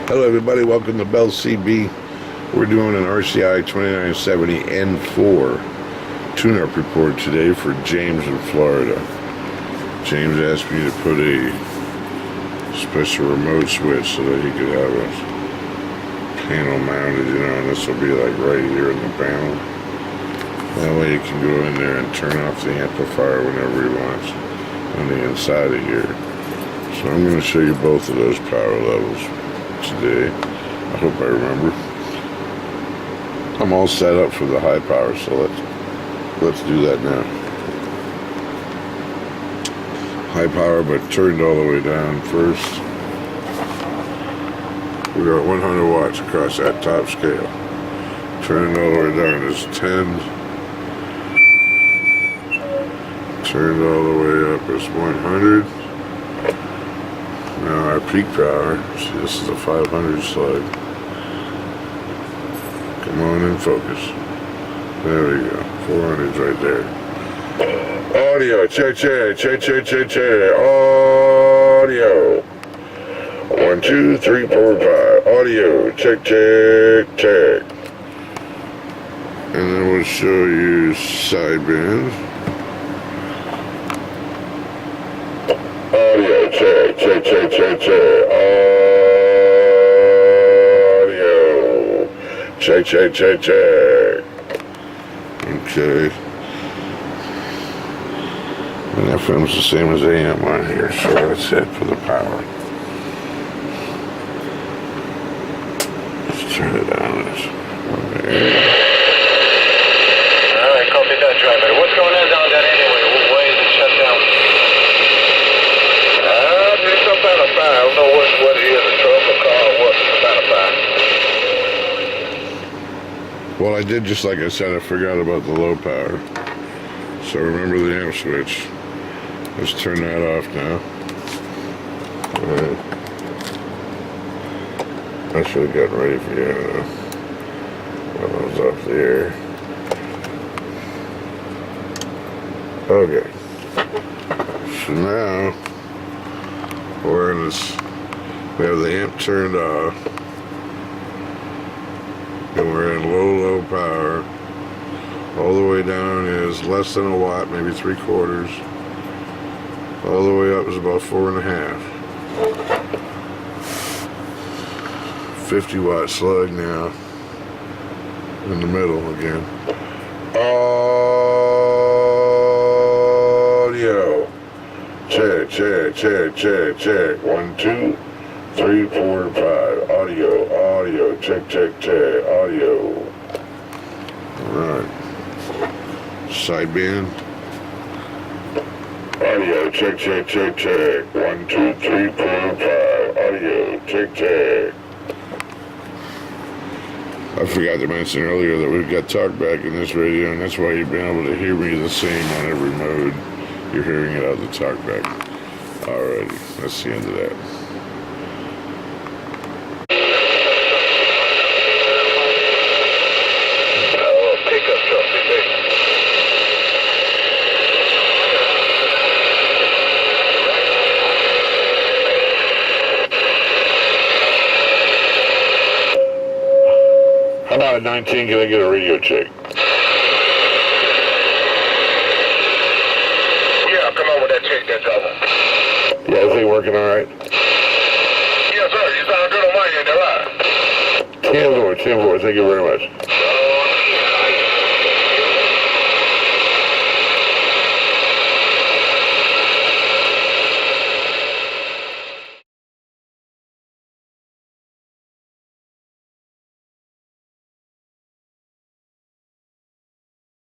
Hello everybody, welcome to Bell CB. We're doing an RCI-2970N4 tune-up report today for James in Florida. James asked me to put a special remote switch so that he could have a panel mounted, and this will be like right here in the panel. That way he can go in there and turn off the amplifier whenever he wants on the inside of here. So I'm going to show you both of those power levels today. I hope I remember. I'm all set up for the high power, so let's do that now. High power, but turned all the way down first. We got 100 watts across that top scale. Turned all the way down is 10. Turned all the way up is 100. Now our peak power, see, this is a 500 slug. Come on in focus. There we go, 400's right there. Audio, check. Audio. 1, 2, 3, 4, 5. Audio, check. And then we'll show you sideband. Audio, check. Audio. Check. Okay. And FM's the same as AM on here, so that's it for the power. Let's turn it on. Okay. Alright, copy that, driver. What's going on down there anyway? Why is it shut down? There's some kind of fire. I don't know what it is, a truck, a car, what kind of fire. Well, I did just like I said, I forgot about the low power. So remember the amp switch. Let's turn that off now. Alright. I should have gotten ready for you. Well, I was up there. Okay. So now we're in this. We have the amp turned off. And we're in low power. All the way down is less than a watt, maybe 3/4. All the way up is about 4.5. 50 watt slug now. In the middle again. Audio. Check. 1, 2, 3, 4, 5. Audio. Check. Audio. Alright. Sideband. Audio. Check. 1, 2, 3, 4, 5. Audio. Check. I forgot to mention earlier that we've got talkback in this radio, and that's why you've been able to hear me the same on every mode. You're hearing it out of the talkback. Alrighty, that's the end of that. Pickup truck, How about at 19, can I get a radio check? Yeah, come on with that check, that driver. Yeah, is it working alright? Yes, sir. You sound good on my end, all right? 10-4, thank you very much.